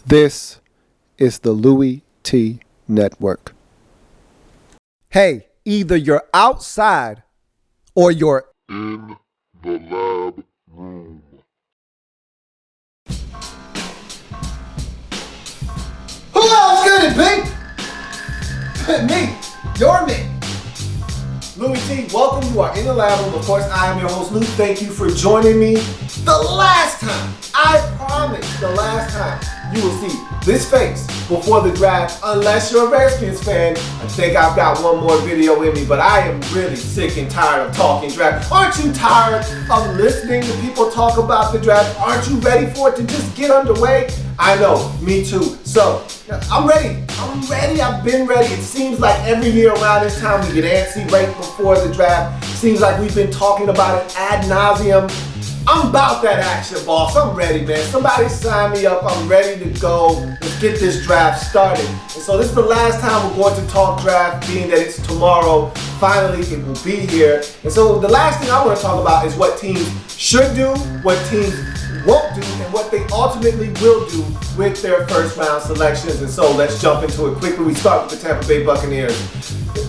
This is the Louie Tee Network. Hey, either you're outside or you're in the lab room. Who else good it, Pete? Me. You're me. Louie Tee, welcome. You are in the lab room. Of course, I am your host, Lou. Thank you for joining me. The last time, I promise, the last time you will see this face before the draft, unless you're a Redskins fan. I think I've got one more video in me, but I am really sick and tired of talking draft. Aren't you tired of listening to people talk about the draft? Aren't you ready for it to just get underway? I know, me too. So, I'm ready. I've been ready. It seems like every year around this time we get antsy right before the draft. Seems like we've been talking about it ad nauseum. I'm about that action, boss. I'm ready, man. Somebody sign me up. I'm ready to go. Let's get this draft started. And so this is the last time we're going to talk draft, being that it's tomorrow. Finally, it will be here. And so the last thing I want to talk about is what teams should do, what teams won't do, and what they ultimately will do with their first round selections. And so let's jump into it quickly. We start with the Tampa Bay Buccaneers.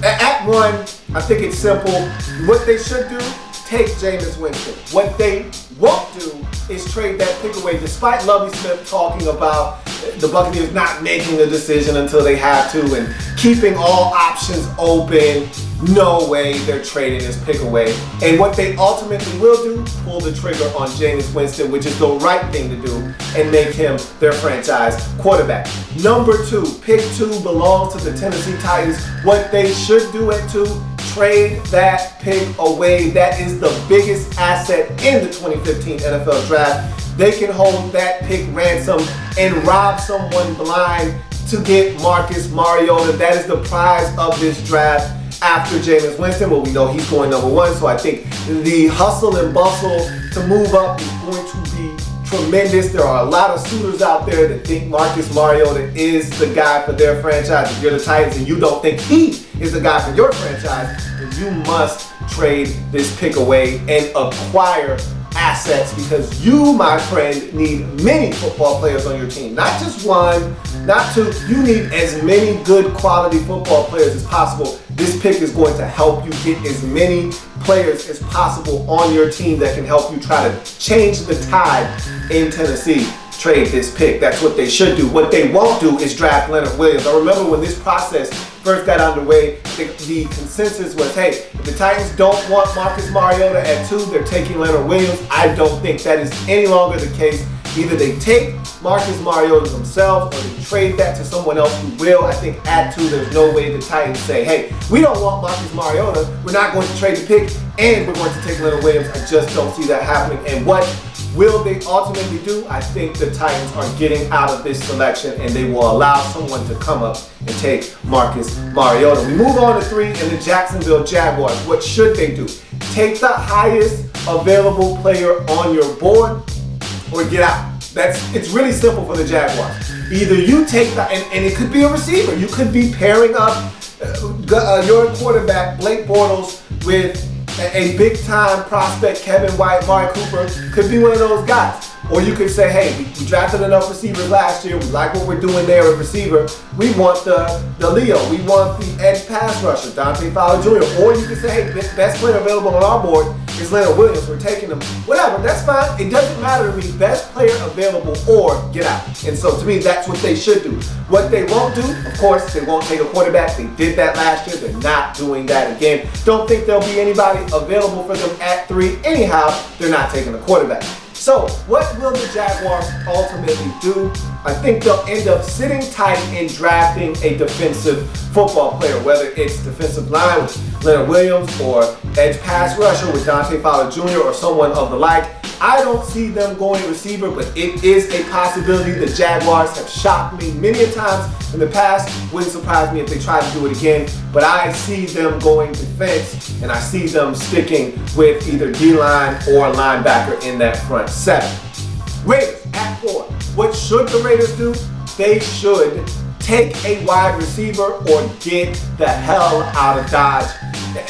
At one, I think it's simple. What they should do, take Jameis Winston. What they won't do is trade that pick away, despite Lovie Smith talking about the Buccaneers not making a decision until they have to and keeping all options open. No way they're trading this pick away. And what they ultimately will do, pull the trigger on Jameis Winston, which is the right thing to do, and make him their franchise quarterback. Number two, pick 2 belongs to the Tennessee Titans. What they should do at 2, trade that pick away. That is the biggest asset in the 2015 NFL Draft. They can hold that pick ransom and rob someone blind to get Marcus Mariota. That is the prize of this draft. After Jameis Winston, well, we know he's going number 1, so I think the hustle and bustle to move up is going to be tremendous. There are a lot of suitors out there that think Marcus Mariota is the guy for their franchise. If you're the Titans and you don't think he is the guy for your franchise, then you must trade this pick away and acquire assets, because you, my friend, need many football players on your team. Not just 1, not 2. You need as many good quality football players as possible. This pick is going to help you get as many players as possible on your team that can help you try to change the tide in Tennessee. Trade this pick. That's what they should do. What they won't do is draft Leonard Williams. I remember when this process first got underway, the consensus was, hey, if the Titans don't want Marcus Mariota at 2, they're taking Leonard Williams. I don't think that is any longer the case. Either they take Marcus Mariota themselves or they trade that to someone else who will. I think at 2, there's no way the Titans say, hey, we don't want Marcus Mariota. We're not going to trade the pick and we're going to take Leonard Williams. I just don't see that happening. And what will they ultimately do? I think the Titans are getting out of this selection and they will allow someone to come up and take Marcus Mariota. We move on to 3 in the Jacksonville Jaguars. What should they do? Take the highest available player on your board or get out. It's really simple for the Jaguars. Either you take that, and it could be a receiver. You could be pairing up your quarterback, Blake Bortles, with a big-time prospect, Kevin White, Amari Cooper. Could be one of those guys. Or you could say, hey, we drafted enough receivers last year. We like what we're doing there at receiver. We want the Leo. We want the edge pass rusher, Dante Fowler Jr. Or you could say, hey, best player available on our board is Leonard Williams. We're taking him. Whatever, that's fine. It doesn't matter to me. Best player available or get out. And so to me, that's what they should do. What they won't do, of course, they won't take a quarterback. They did that last year. They're not doing that again. Don't think there'll be anybody available for them at 3. Anyhow, they're not taking a quarterback. So, what will the Jaguars ultimately do? I think they'll end up sitting tight and drafting a defensive football player, whether it's defensive line with Leonard Williams or edge pass rusher with Dante Fowler Jr. or someone of the like. I don't see them going receiver, but it is a possibility. The Jaguars have shocked me many a times in the past. Wouldn't surprise me if they try to do it again. But I see them going defense, and I see them sticking with either D-line or linebacker in that front 7. Raiders at 4. What should the Raiders do? They should take a wide receiver or get the hell out of Dodge.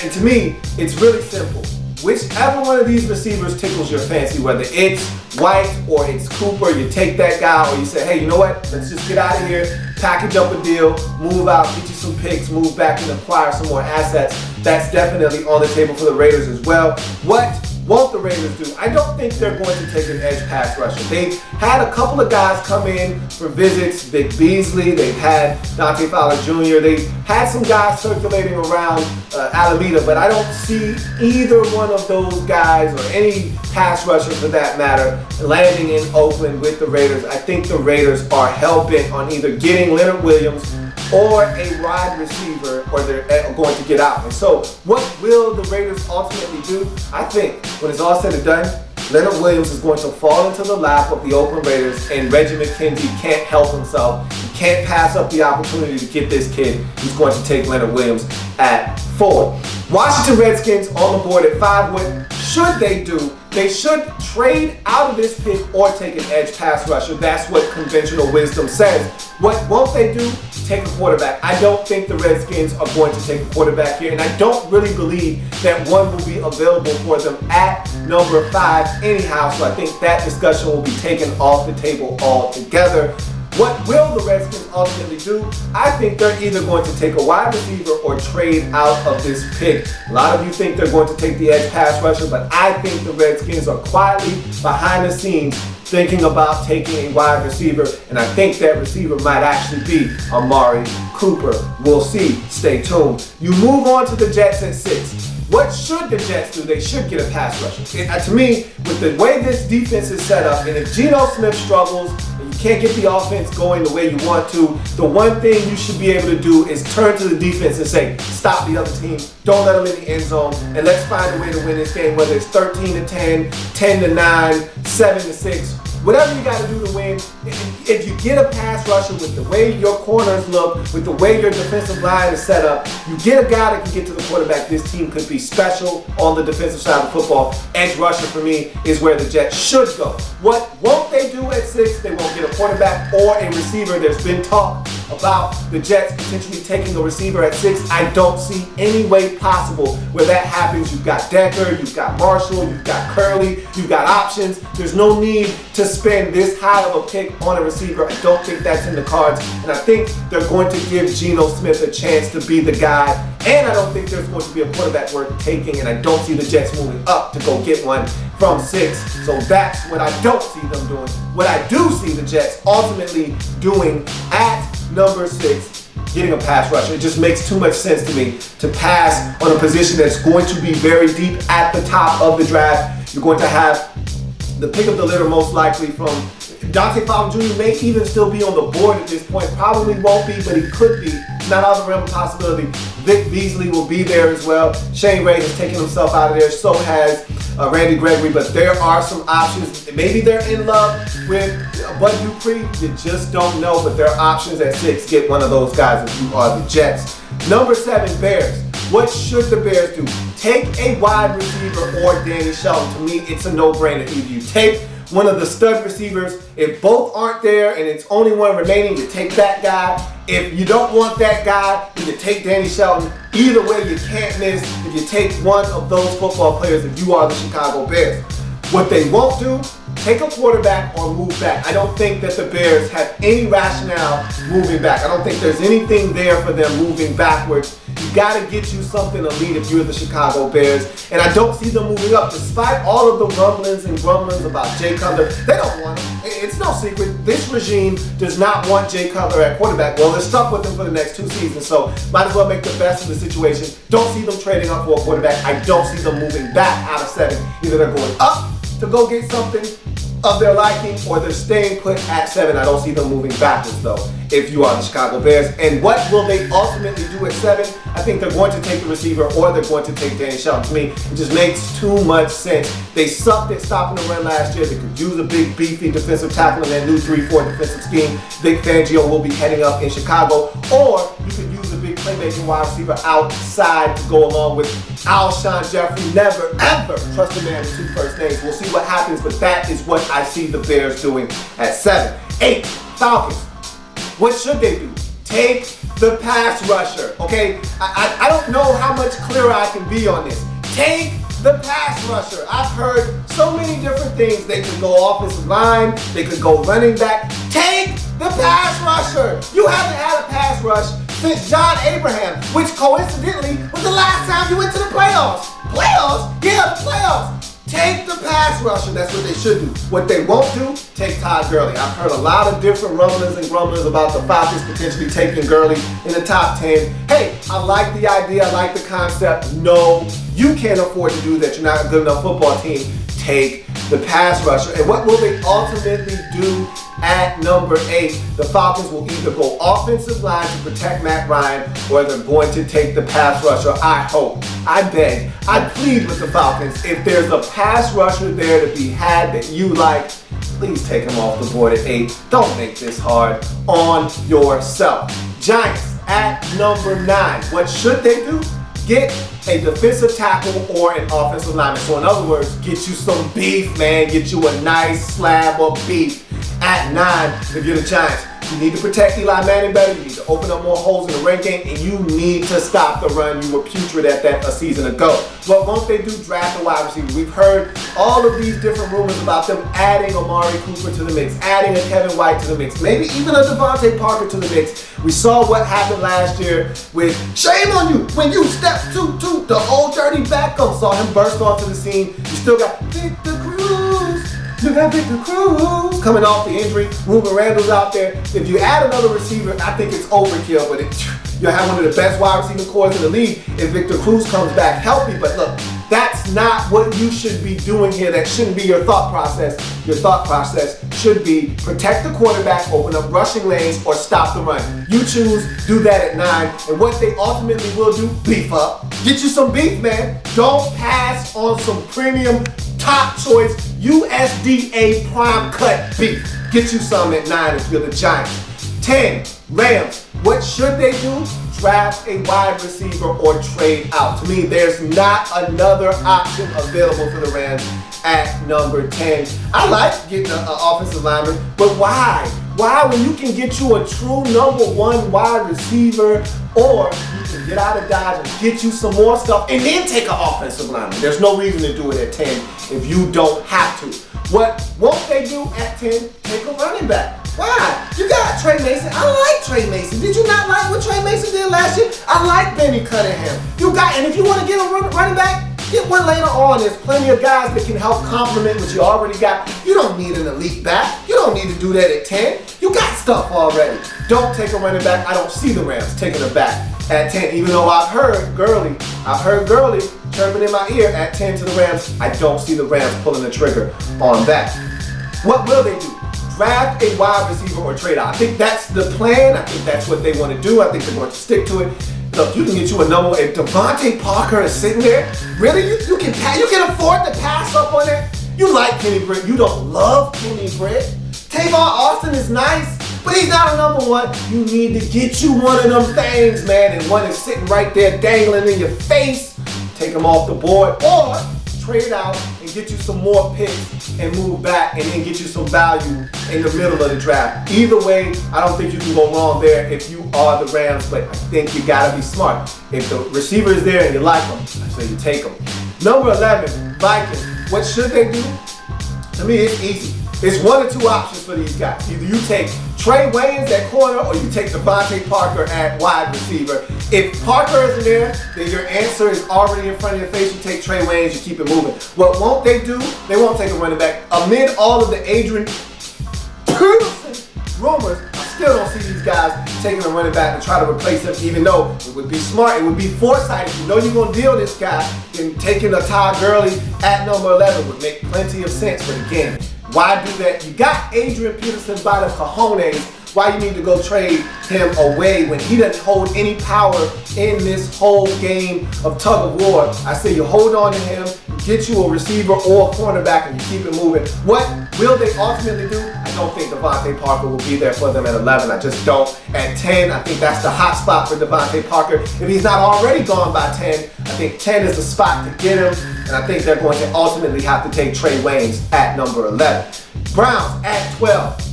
And to me, it's really simple. whichever one of these receivers tickles your fancy, whether it's White or it's Cooper, you take that guy, or you say, hey, you know what? Let's just get out of here, package up a deal, move out, get you some picks, move back and acquire some more assets. That's definitely on the table for the Raiders as well. What won't the Raiders do? I don't think they're going to take an edge pass rusher. They've had a couple of guys come in for visits, Vic Beasley, they've had Dante Fowler Jr., they've had some guys circulating around Alameda, but I don't see either one of those guys or any pass rusher for that matter landing in Oakland with the Raiders. I think the Raiders are hell-bent on either getting Leonard Williams or a wide receiver, or they're going to get out. And so what will the Raiders ultimately do? I think when it's all said and done, Leonard Williams is going to fall into the lap of the Oakland Raiders, and Reggie McKenzie can't help himself. He can't pass up the opportunity to get this kid. He's going to take Leonard Williams at 4. Washington Redskins on the board at 5. What should they do? They should trade out of this pick or take an edge pass rusher. That's what conventional wisdom says. What won't they do? Take a quarterback. I don't think the Redskins are going to take a quarterback here, and I don't really believe that one will be available for them at number 5 anyhow, so I think that discussion will be taken off the table altogether. What will the Redskins ultimately do? I think they're either going to take a wide receiver or trade out of this pick. A lot of you think they're going to take the edge pass rusher, but I think the Redskins are quietly behind the scenes thinking about taking a wide receiver, and I think that receiver might actually be Amari Cooper. We'll see. Stay tuned. You move on to the Jets at 6. What should the Jets do? They should get a pass rusher. To me, with the way this defense is set up, and if Geno Smith struggles and you can't get the offense going the way you want to, the one thing you should be able to do is turn to the defense and say, stop the other team, don't let them in the end zone, and let's find a way to win this game, whether it's 13-10, 10-9, 7-6. Whatever you got to do to win, if you get a pass rusher with the way your corners look, with the way your defensive line is set up, you get a guy that can get to the quarterback, this team could be special on the defensive side of football. Edge rusher for me is where the Jets should go. What won't they do at 6? They won't get a quarterback or a receiver. There's been talk about the Jets potentially taking a receiver at 6. I don't see any way possible where that happens. You've got Decker, you've got Marshall, you've got Curley, you've got options. There's no need to spend this high of a pick on a receiver. I don't think that's in the cards, and I think they're going to give Geno Smith a chance to be the guy, and I don't think there's going to be a quarterback worth taking, and I don't see the Jets moving up to go get one from 6, so that's what I don't see them doing. What I do see the Jets ultimately doing at number 6, getting a pass rusher. It just makes too much sense to me to pass on a position that's going to be very deep at the top of the draft. You're going to have the pick of the litter most likely from Dante Fowler Jr. may even still be on the board at this point. Probably won't be, but he could be. It's not out of the realm of possibility. Vic Beasley will be there as well. Shane Ray has taken himself out of there. So has Randy Gregory, but there are some options. Maybe they're in love with Bud Dupree. You just don't know, but there are options at 6. Get one of those guys if you are the Jets. Number 7, Bears. What should the Bears do? Take a wide receiver or Danny Shelton. To me, it's a no-brainer. Either you take one of the stud receivers. If both aren't there and it's only one remaining, you take that guy. If you don't want that guy, then you take Danny Shelton. Either way, you can't miss if you take one of those football players if you are the Chicago Bears. What they won't do, take a quarterback or move back. I don't think that the Bears have any rationale moving back. I don't think there's anything there for them moving backwards. You got to get you something elite if you're the Chicago Bears. And I don't see them moving up despite all of the rumblings and grumblings about Jay Cutler. They don't want him. It's no secret. This regime does not want Jay Cutler at quarterback. Well, they're stuck with him for the next 2 seasons, so might as well make the best of the situation. Don't see them trading up for a quarterback. I don't see them moving back out of 7. Either they're going up to go get something of their liking, or they're staying put at 7. I don't see them moving backwards though, if you are the Chicago Bears. And what will they ultimately do at 7? I think they're going to take the receiver or they're going to take Danny Shelton. To me, it just makes too mumuch sense. They sucked at stopping the run last year. They could use a big, beefy defensive tackle in that new 3-4 defensive scheme. Vic Fangio will be heading up in Chicago. Or you could use a big playmaking wide receiver outside to go along with Alshon Jeffrey. Never, ever trust a man with 2 first names. We'll see what happens, but that is what I see the Bears doing at 7. 8, Falcons. What should they do? Take the pass rusher, okay? I don't know how much clearer I can be on this. Take the pass rusher. I've heard so many different things. They could go offensive line, they could go running back. Take the pass rusher. You haven't had a pass rush since John Abraham, which coincidentally was the last time you went to the playoffs. Playoffs? Yeah, the playoffs. Take the pass rusher. That's what they should do. What they won't do, take Todd Gurley. I've heard a lot of different rumblings and grumblings about the Falcons potentially taking Gurley in the top 10. Hey, I like the idea. I like the concept. No, you can't afford to do that. You're not a good enough football team. Take the pass rusher. And what will they ultimately do at number 8? The Falcons will either go offensive line to protect Matt Ryan, or they're going to take the pass rusher. I hope, I beg, I plead with the Falcons. If there's a pass rusher there to be had that you like, please take him off the board at 8. Don't make this hard on yourself. Giants at number 9. What should they do? Get a defensive tackle or an offensive lineman. So in other words, get you some beef, man. Get you a nice slab of beef. At 9, if you're the Giants, you need to protect Eli Manning better. You need to open up more holes in the run game, and you need to stop the run. You were putrid at that a season ago. What won't they do? Draft a wide receiver. We've heard all of these different rumors about them adding Amari Cooper to the mix, adding a Kevin White to the mix, maybe even a Devontae Parker to the mix. We saw what happened last year with shame on you when you stepped to the old dirty Beckham. Saw him burst onto the scene. You still got Victor Cruz. You got Victor Cruz coming off the injury. Ruben Randall's out there. If you add another receiver, I think it's overkill, but you'll have one of the best wide receiving cores in the league if Victor Cruz comes back healthy. But look, that's not what you should be doing here. That shouldn't be your thought process. Your thought process should be protect the quarterback, open up rushing lanes, or stop the run. You choose, do that at 9. And what they ultimately will do, beef up. Get you some beef, man. Don't pass on some premium, top choice, USDA prime cut beef. Get you some at 9 if you're the Giants. 10, Rams. What should they do? Draft a wide receiver or trade out. To me, there's not another option available for the Rams at number 10. I like getting an offensive lineman, but why? Why, when you can get you a true number 1 wide receiver, or you can get out of Dodge and get you some more stuff and then take an offensive lineman? There's no reason to do it at 10 if you don't have to. What won't they do at 10? Take a running back. Why? You got Trey Mason. I like Trey Mason. Did you not like what Trey Mason did last year? I like Benny Cunningham. And if you want to get a running back, get one later on. There's plenty of guys that can help complement what you already got. You don't need an elite back. You don't need to do that at 10. You got stuff already. Don't take a running back. I don't see the Rams taking a back at 10, even though I've heard Gurley chirping in my ear at 10 to the Rams. I don't see the Rams pulling the trigger on that. What will they do? Draft a wide receiver or trade out. I think that's the plan. I think that's what they want to do. I think they're going to stick to it. Look, you can get you a number. If Devontae Parker is sitting there, really, you can afford to pass up on it. You like Kenny Britt. You don't love Kenny Britt. Tavon Austin is nice, but he's not a number 1. You need to get you one of them things, man, and one is sitting right there dangling in your face. Take him off the board, or trade out and get you some more picks and move back and then get you some value in the middle of the draft. Either way, I don't think you can go wrong there if you are the Rams, but I think you gotta be smart. If the receiver is there and you like him, I say you take him. Number 11, Vikings. What should they do? To me, it's easy. It's 1 or 2 options for these guys. Either you take Trey Waynes at corner, or you take Devontae Parker at wide receiver. If Parker isn't there, then your answer is already in front of your face. You take Trey Waynes, you keep it moving. What won't they do? They won't take a running back. Amid all of the Adrian Peterson rumors, I still don't see these guys taking a running back and try to replace him, even though it would be smart, it would be foresight. If you know you're going to deal this guy, then taking a Todd Gurley at number 11 would make plenty of sense. But again, why do that? You got Adrian Peterson by the cojones. Why you need to go trade him away when he doesn't hold any power in this whole game of tug of war? I say you hold on to him, get you a receiver or a cornerback, and you keep it moving. What will they ultimately do? I don't think Devontae Parker will be there for them at 11. I just don't. At 10, I think that's the hot spot for Devontae Parker. If he's not already gone by 10, I think 10 is the spot to get him, and I think they're going to ultimately have to take Trey Waynes at number 11. Browns at 12.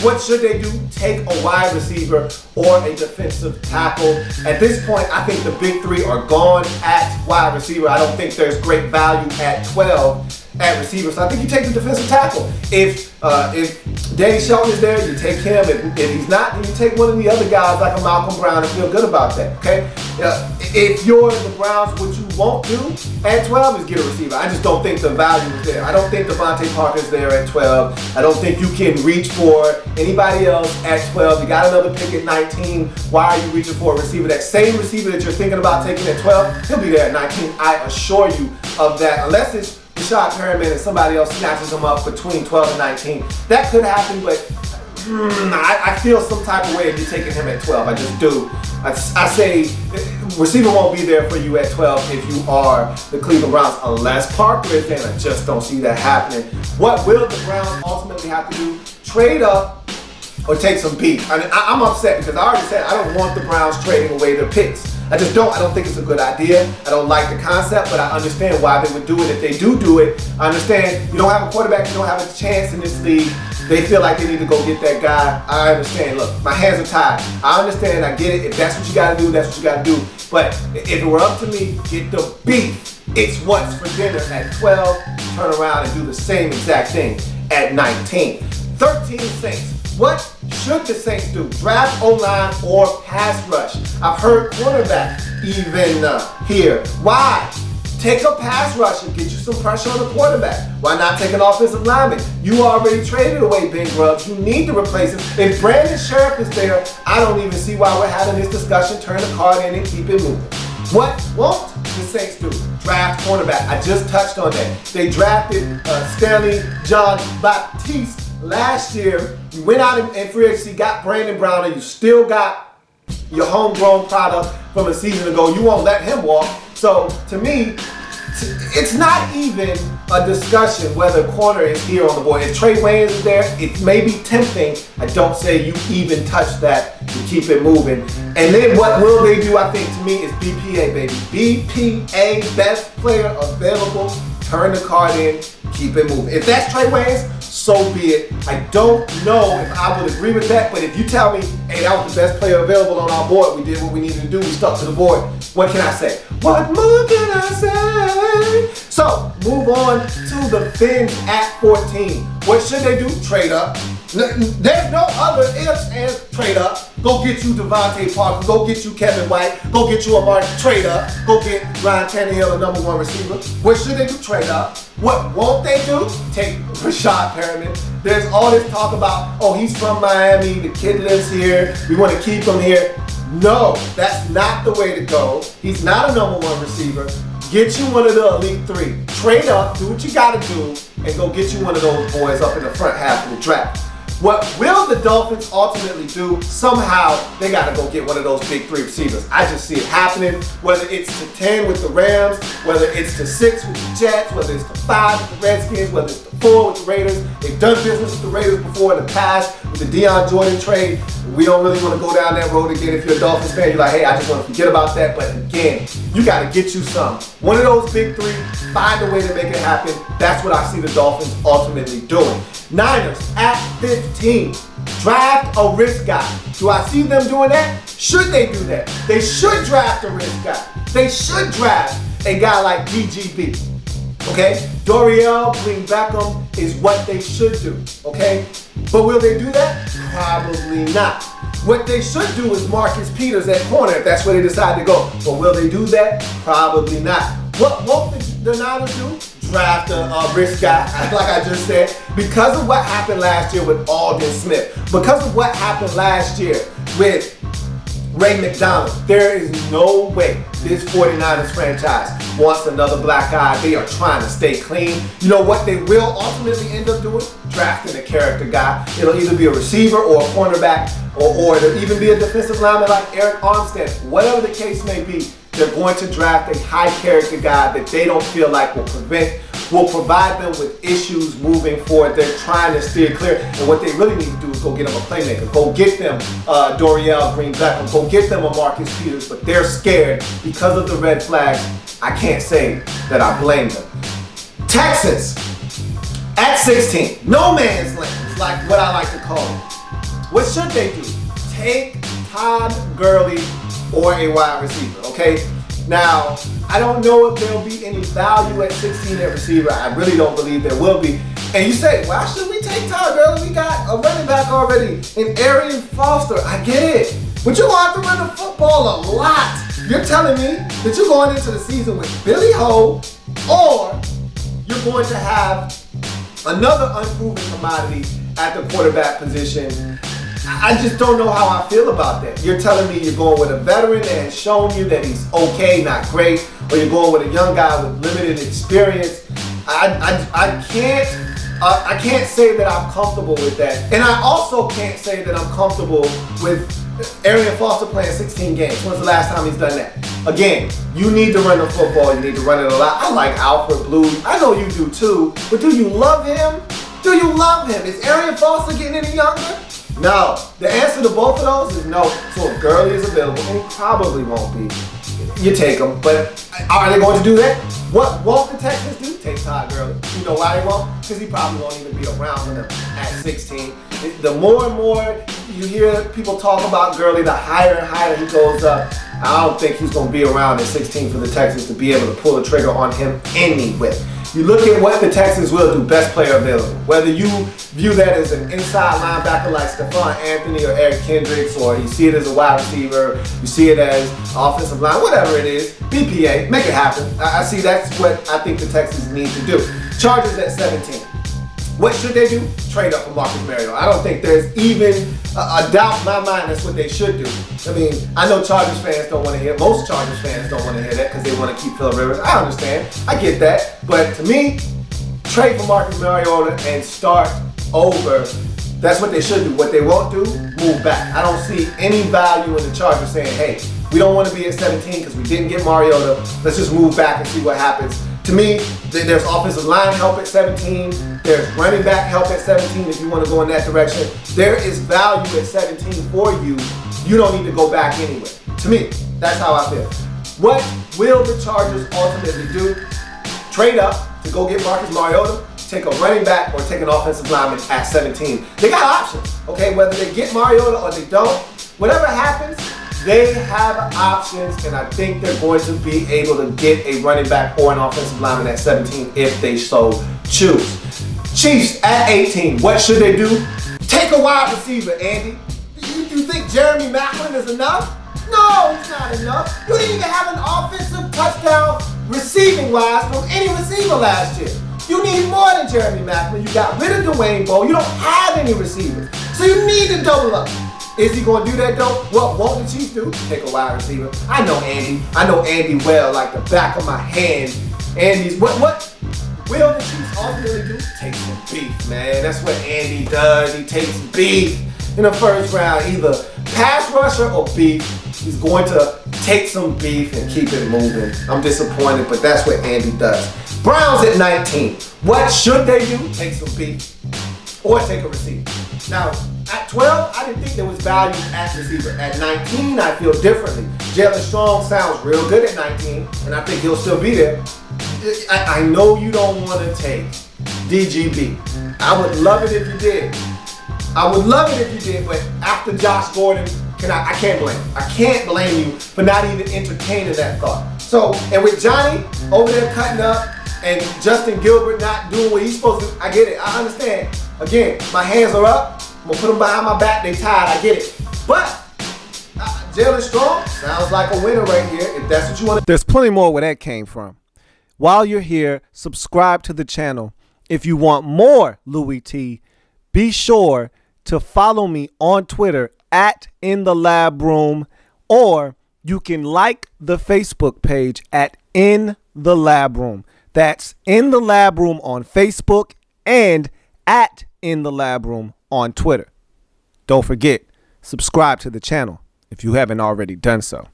What should they do? Take a wide receiver or a defensive tackle. At this point, I think the big three are gone at wide receiver. I don't think there's great value at 12 at receiver. So I think you take the defensive tackle. If Danny Shelton is there, you take him. If he's not, then you take one of the other guys like a Malcolm Brown and feel good about that, okay? If you're the Browns, what you won't do at 12 is get a receiver. I just don't think the value is there. I don't think Devontae Parker's there at 12. I don't think you can reach for anybody else at 12. You got another pick at 19. Why are you reaching for a receiver? That same receiver that you're thinking about taking at 12, he'll be there at 19. I assure you of that. Unless it's Rashad Perriman and somebody else snatches him up between 12 and 19. That could happen, but I feel some type of way if you're taking him at 12. I just do. I say receiver won't be there for you at 12 if you are the Cleveland Browns, unless Parker is there. I just don't see that happening. What will the Browns ultimately have to do? Trade up or take some beef. I'm upset because I already said I don't want the Browns trading away their picks. I just don't. I don't think it's a good idea. I don't like the concept, but I understand why they would do it if they do it. I understand you don't have a quarterback, you don't have a chance in this league. They feel like they need to go get that guy. I understand. Look, my hands are tied. I understand. I get it. If that's what you got to do, that's what you got to do. But if it were up to me, get the beef. It's what's for dinner at 12. Turn around and do the same exact thing at 19. 13 Saints. What should the Saints do? Draft O-line or pass rush? I've heard cornerback even here. Why? Take a pass rush and get you some pressure on the quarterback. Why not take an offensive lineman? You already traded away Ben Grubbs. You need to replace him. If Brandon Sheriff is there, I don't even see why we're having this discussion. Turn the card in and keep it moving. What won't the Saints do? Draft cornerback. I just touched on that. They drafted Stanley John Baptiste last year. You went out in free agency, got Brandon Brown, and you still got your homegrown product from a season ago. You won't let him walk. So to me, it's not even a discussion whether corner is here on the board. If Trey Waynes is there, it may be tempting. I don't say you even touch that to keep it moving. And then what will they do, I think, to me, is BPA, baby. BPA, best player available. Turn the card in, keep it moving. If that's Trey Waynes, so be it. I don't know if I would agree with that, but if you tell me, hey, that was the best player available on our board, we did what we needed to do, we stuck to the board, what can I say? What more can I say? So, move on to the Fins at 14. What should they do? Trade up. There's no other ifs and trade up. Go get you Devontae Parker. Go get you Kevin White. Go get you Amari. Trade up. Go get Ryan Tannehill, the number 1 receiver. What should they do? Trade up. What won't they do? Take Rashad Perriman. There's all this talk about, oh, he's from Miami. The kid lives here. We want to keep him here. No, that's not the way to go. He's not a number 1 receiver. Get you one of the elite 3. Trade up, do what you gotta do, and go get you one of those boys up in the front half of the draft. What will the Dolphins ultimately do? Somehow, they gotta go get one of those big 3 receivers. I just see it happening, whether it's to 10 with the Rams, whether it's to 6 with the Jets, whether it's to 5 with the Redskins, whether it's to 4 with the Raiders. They've done business with the Raiders before in the past with the Deion Jordan trade. We don't really want to go down that road again. If you're a Dolphins fan, you're like, hey, I just want to forget about that. But again, you got to get you some. One of those big 3, find a way to make it happen. That's what I see the Dolphins ultimately doing. Niners at 15. Draft a risk guy. Do I see them doing that? Should they do that? They should draft a risk guy. They should draft a guy like DGB. Okay? Dorial, Green Beckham is what they should do. Okay? But will they do that? Probably not. What they should do is Marcus Peters at corner if that's where they decide to go. But will they do that? Probably not. What won't the Niners do? Draft a risk guy, like I just said, because of what happened last year with Aldon Smith, because of what happened last year with Ray McDonald. There is no way this 49ers franchise wants another black guy. They are trying to stay clean. You know what they will ultimately end up doing? Drafting a character guy. It'll either be a receiver or a cornerback, or it'll even be a defensive lineman like Eric Armstead. Whatever the case may be, they're going to draft a high character guy that they don't feel like will provide them with issues moving forward. They're trying to steer clear. And what they really need to do is go get them a playmaker. Go get them Dorial Green Beckham. Go get them a Marcus Peters. But they're scared because of the red flags. I can't say that I blame them. Texans at 16. No man's land is like what I like to call it. What should they do? Take Todd Gurley or a wide receiver, okay? Now, I don't know if there'll be any value at 16 at receiver. I really don't believe there will be. And you say, why should we take Todd Gurley? We got a running back already in Arian Foster. I get it. But you're going to have to run the football a lot. You're telling me that you're going into the season with Billy Ho, or you're going to have another unproven commodity at the quarterback position. I just don't know how I feel about that. You're telling me you're going with a veteran that has shown you that he's okay, not great, or you're going with a young guy with limited experience. I can't say that I'm comfortable with that. And I also can't say that I'm comfortable with Arian Foster playing 16 games. When's the last time he's done that? Again, you need to run the football. You need to run it a lot. I like Alfred Blue. I know you do too. But do you love him? Do you love him? Is Arian Foster getting any younger? No. The answer to both of those is no. So if Gurley is available, and he probably won't be, you take him. But are they going to do that? What won't the Texans do? Take Todd Gurley. You know why they won't? Because he probably won't even be around for them at 16. The more and more you hear people talk about Gurley, the higher and higher he goes up. I don't think he's going to be around at 16 for the Texans to be able to pull the trigger on him anyway. You look at what the Texans will do, best player available. Whether you view that as an inside linebacker like Stephon Anthony or Eric Kendricks, or you see it as a wide receiver, you see it as offensive line, whatever it is, BPA, make it happen. I see that's what I think the Texans need to do. Chargers at 17. What should they do? Trade up for Marcus Mariota. I don't think there's even a doubt in my mind that's what they should do. I mean, I know Chargers fans don't want to hear, most Chargers fans don't want to hear that because they want to keep Phillip Rivers. I understand. I get that. But to me, trade for Marcus Mariota and start over. That's what they should do. What they won't do, move back. I don't see any value in the Chargers saying, hey, we don't want to be at 17 because we didn't get Mariota. Let's just move back and see what happens. To me, there's offensive line help at 17. There's running back help at 17 if you want to go in that direction. There is value at 17 for you. You don't need to go back anyway. To me, that's how I feel. What will the Chargers ultimately do? Trade up to go get Marcus Mariota, take a running back, or take an offensive lineman at 17. They got options, okay? Whether they get Mariota or they don't, whatever happens, they have options, and I think they're going to be able to get a running back or an offensive lineman at 17 if they so choose. Chiefs at 18, what should they do? Take a wide receiver, Andy. You think Jeremy Maclin is enough? No, it's not enough. You didn't even have an offensive touchdown receiving-wise from any receiver last year. You need more than Jeremy Maclin. You got rid of Dwayne Bowe. You don't have any receivers. So you need to double up. Is he going to do that though? What won't the Chiefs do? Take a wide receiver. I know Andy. I know Andy well, like the back of my hand. Andy's, what will the Chiefs ultimately do? Take some beef, man. That's what Andy does. He takes beef in the first round, either pass rusher or beef. He's going to take some beef and keep it moving. I'm disappointed, but that's what Andy does. Browns at 19. What should they do? Take some beef or take a receiver. Now, at 12, I didn't think there was value at receiver. At 19, I feel differently. Jalen Strong sounds real good at 19, and I think he'll still be there. I know you don't want to take DGB. I would love it if you did. But after Josh Gordon, I can't blame you. I can't blame you for not even entertaining that thought. So, and with Johnny over there cutting up and Justin Gilbert not doing what he's supposed to, I get it. I understand. Again, my hands are up. I'm going to put them behind my back. They tied. I get it. But Jalen Strong sounds like a winner right here if that's what you want to. There's plenty more where that came from. While you're here, subscribe to the channel. If you want more Louie Tee, be sure to follow me on Twitter at In the Lab Room, or you can like the Facebook page at In the Lab Room. That's In the Lab Room on Facebook and at In the Lab Room on Twitter. Don't forget, subscribe to the channel if you haven't already done so.